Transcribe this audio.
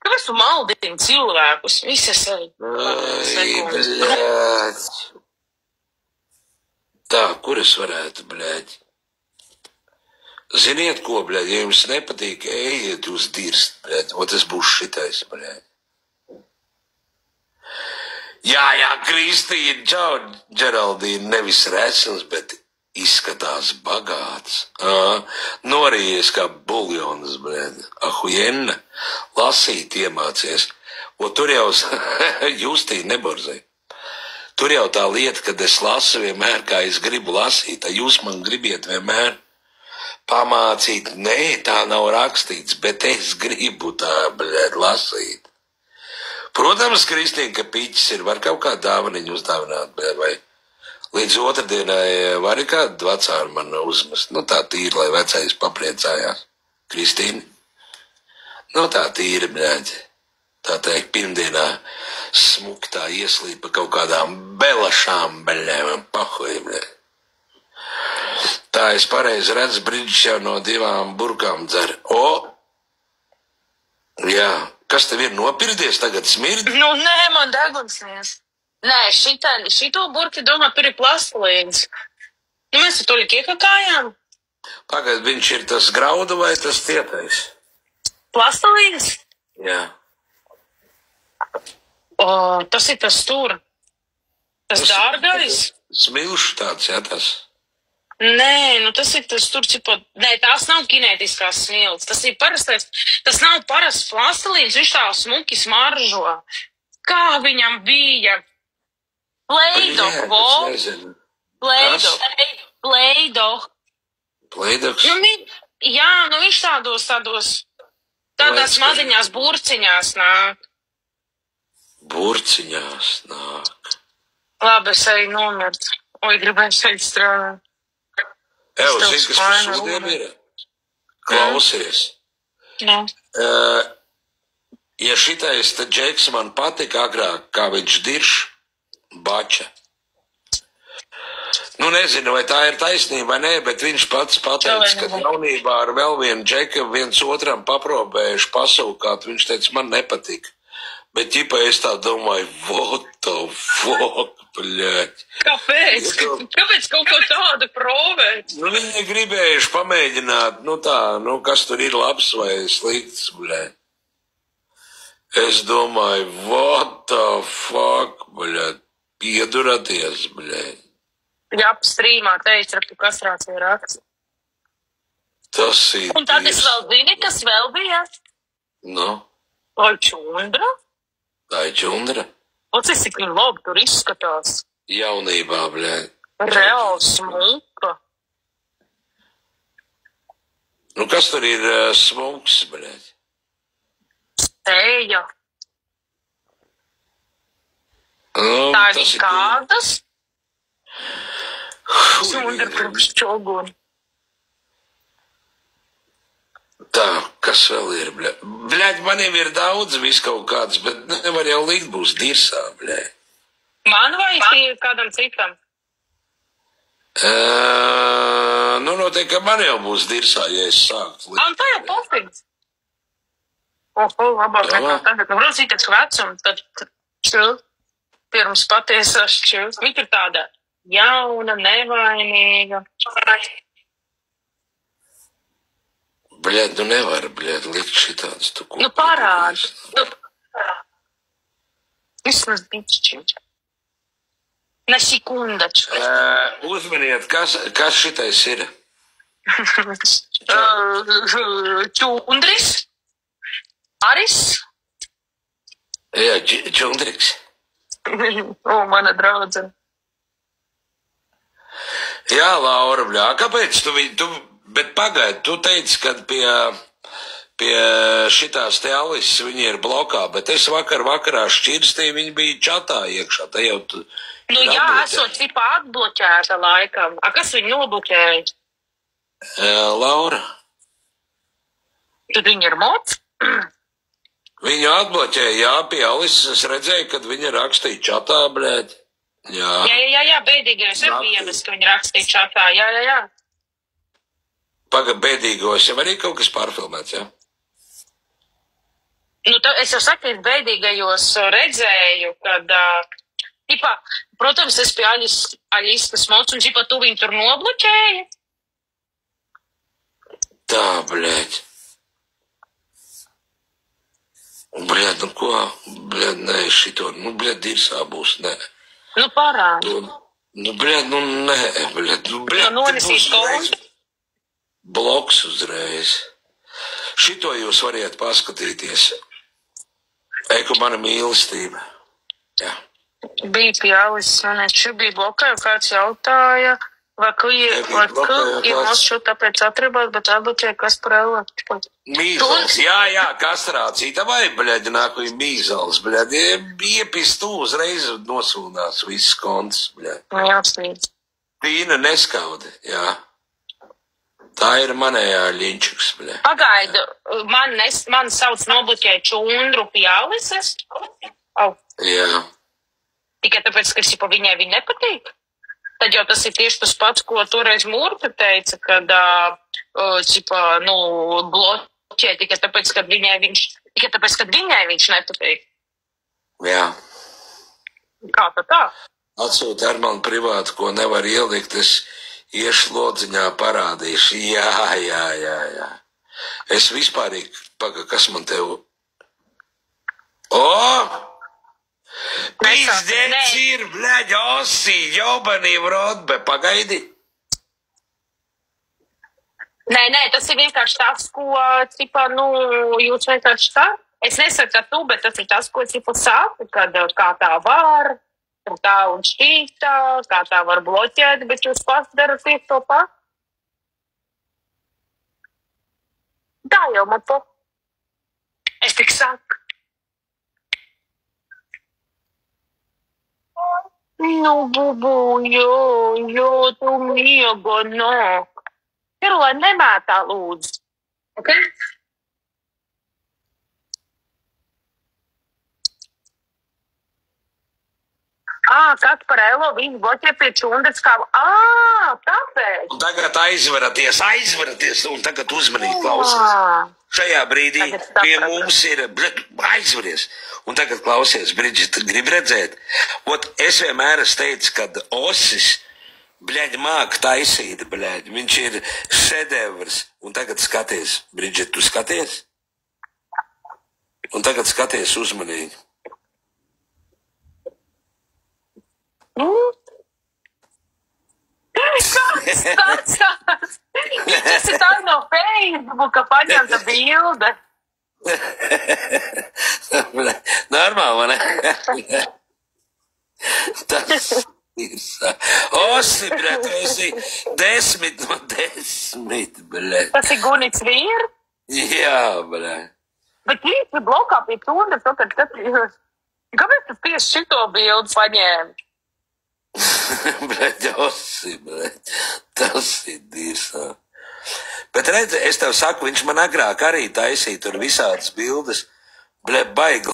Kāpēc tu maldini cilvēkus? Visas sekundes. Tā, kur es varētu, bļēģi? Ziniet ko, bļēģi, ja jums nepatīk, ejiet uz dirst, bļēģi, o tas būs šitais, bļēģi. Jā, Kristīna, čau, Džeraldīna, nevis resns, bet izskatās bagāts. Norījies kā buljons, bļēģi. Ahujenna, lasīt iemācies. O tur jau, Justīna neborzē. Tur jau tā lieta, kad es lasu vienmēr, kā es gribu lasīt, jūs man gribiet vienmēr pamācīt. Nē, tā nav rakstīts, bet es gribu tā, bļēd, lasīt. Protams, Kristīna, ka piķis ir, var kaut kā dāvaniņu uzdāvināt, bļēd, vai līdz otrdienai var kādu vecāru man uzmest. Nu, tā tīri, lai vecais papriecājās. Kristīna? Nu, tā tīri, bļēd. Tā teikt, pirmdienā smuktā ieslīd pa kaut kādām belašām, bļēm, pahoji, bļēd. Tā es pareizi redzu, Bridžs jau no 2 burkām dzer. Jā, kas tev ir nopirdies tagad smirdi? Nu, nē, man degunsnies. Nē, šito burki domā, tur ir plastelīns. Nu, mēs to liek iekakājām. Pagad, viņš ir tas graudu vai tas cietais? Plastelīns? Jā. Tas ir tas tur. Tas dārgais? Smilšu tāds, jā, tas. Nē, nu tas ir tas tur, nē, tās nav kinētiskās smilts. Tas ir parastais, tas nav parasts plastelīns, viņš tā smuki smaržo. Kā viņam bija? Pleidoh, Pleidohs? Jā, nu viņš tādās maziņās burciņās nāk. Burciņās nāk. Labi, es eju nomirt. Oi, gribēju šeit strādāt. Zini, kas par sūdiem ir? Klausies. Jā. Ja šitais tad Džeks man patika agrāk, kā viņš dirš, bača. Nu, nezinu, vai tā ir taisnība vai nē, bet viņš pats pateica, ka jaunībā ar vēl vienu Džeku viens otram paprobējuši pasūkāt, viņš teica, man nepatika. Bet, ķipa, es tā domāju, what the fuck, bļēķi. Kāpēc? Kāpēc kaut ko tādu provēt? Nu, viņi gribējuši pamēģināt, kas tur ir labs vai slikts, bļēķi. Es domāju, what the fuck, bļēķi, pieduraties, bļēķi. Jā, strīmā teica, ka tu kastrācija raksts. Tas ir. Un tad es vēl zini, kas vēl bija? Nu? Vai čundra? Tā ir čundra. Cik viņa labi tur izskatās. Jaunībā, bļēd. Reāli smuka. Nu, kas tur ir smuks, bļēd? Tēja. Tā ir kādas? Čundra pirms čoguni. Tā, kas vēl ir, bļēd? Bļēd, maniem ir daudz visu kaut kāds, bet nevar jau likt būs dirsā, bļēd. Man vai kādam citam? Nu, noteikti, ka man jau būs dirsā, ja es sāku likt. Tā jau pofīgs. Labāk nekā tagad. Nu, protams, ir tāds vecums, tad čil, pirms patiesās čil. Viņa ir tāda jauna, nevainīga. Bļēd, nu nevar, bļēd, likt šitāds tu ko. Nu parādi. Vismaz bišķiņš. Na sekundačku. Uzminiet, kas šitais ir? Čundris? Aris? Jā, čundriks. Mana draudzene. Jā, Laura, bļā, kāpēc tu bet pagaidi, tu teici, ka pie šitās te Alises viņi ir blokā, bet es vakarā šķirstīju, viņi bija čatā iekšā, te jau tu. Nu jā, esot tipā atbloķēta laikam. Kas viņu nobloķēja? Laura. Tad viņi ir mots? Viņu atbloķēja, jā, pie Alises es redzēju, kad viņa rakstīja čatā, blēd. Jā, bēdīgais ir vienas, ka viņi rakstīja čatā, jā. Paga bēdīgos, jau arī kaut kas pārfilmēts, jā? Nu, es jau saku, es beidīgajos redzēju, kad, ģipā, protams, es pie Aļiskas mocu, un ģipā tu viņu tur nobloķēji. Tā, bļaļ. Bļaļ, nu ko? Bļaļ, nē, šito, nu, bļaļ, dirsā būs, nē. Nu, parādi. Nu, bļaļ, nu, nē, bļaļ, nu, bļaļ. Nu, nonesīs kontu. Bloks uzreiz. Šito jūs variet paskatīties. Eiku, mana mīlestība. Jā. Bija pie Alises, man šī bija blokā, jo kāds jautāja, vai ka ir mūsu tāpēc atribāt, bet atbloķēja, kas par Elu. Mīzals, jā, kastrācija, vai, bļaļ, nāku ir mīzals, bļaļ, iepist tu uzreiz nosūnās viss konts, bļaļ. Jāsnīdz. Tīna neskaudi, jā. Tā ir manējā ļinčuks, bļaļ. Pagaidu, man sauc nobloķēja Čundru pie Alises. Jā. Tikai tāpēc, ka viņai viņa nepatīk. Tad jau tas ir tieši tas pats, ko toreiz Mūrka teica, kad, nu, bloķē tikai tāpēc, ka viņai viņš nepatīk. Jā. Kā tā? Atsūti ar mani privātu, ko nevar ielikt, es iešu lodziņā parādīšu. Jā. Es vispārīgi, kas man tev... Pizdēts ir, bļaļ, osī, jobanī vrodbe, pagaidi. Nē, tas ir vienkārši tas, ko, nu, jūs vienkārši tā. Es nesaku, ka tu, bet tas ir tas, ko, sāku, kad kā tā var, tā un šķītā, kā tā var bloķēt, bet jūs pats darat tieši to pat. Tā jau man to. Es tik saku. Nu, bubu, jo, tu miego, no. Caroline, nemētā lūdzu. Ok? Kas par Elo viņu bloķē pie Čundas kā... Tāpēc. Un tagad aizveraties, un tagad uzmanīgi klausies. Šajā brīdī pie mums ir, aizveries. Un tagad klausies, Bridžita, grib redzēt. Es vienmēr teicu, kad Osis, bļaļ, māk taisīt, bļaļ, viņš ir šedevrs. Un tagad skaties, Bridžita, tu skaties? Un tagad skaties uzmanīgi. Tas ir tā no Facebooka paņemta bilde. Normāli, vai ne? Tas ir Osi, bļaļ, tu esi 10 no 10, bļaļ. Tas ir Gunits vīri? Jā, bļaļ. Bet viņš ir blokā pie Čundas, kāpēc tu tieši šito bildi paņēmi? Bļaļ, Osi, bļaļ, tas ir dirsā. Bet redzi, es tev saku, viņš man agrāk arī taisīja tur visādas bildes, bļaļ, baigi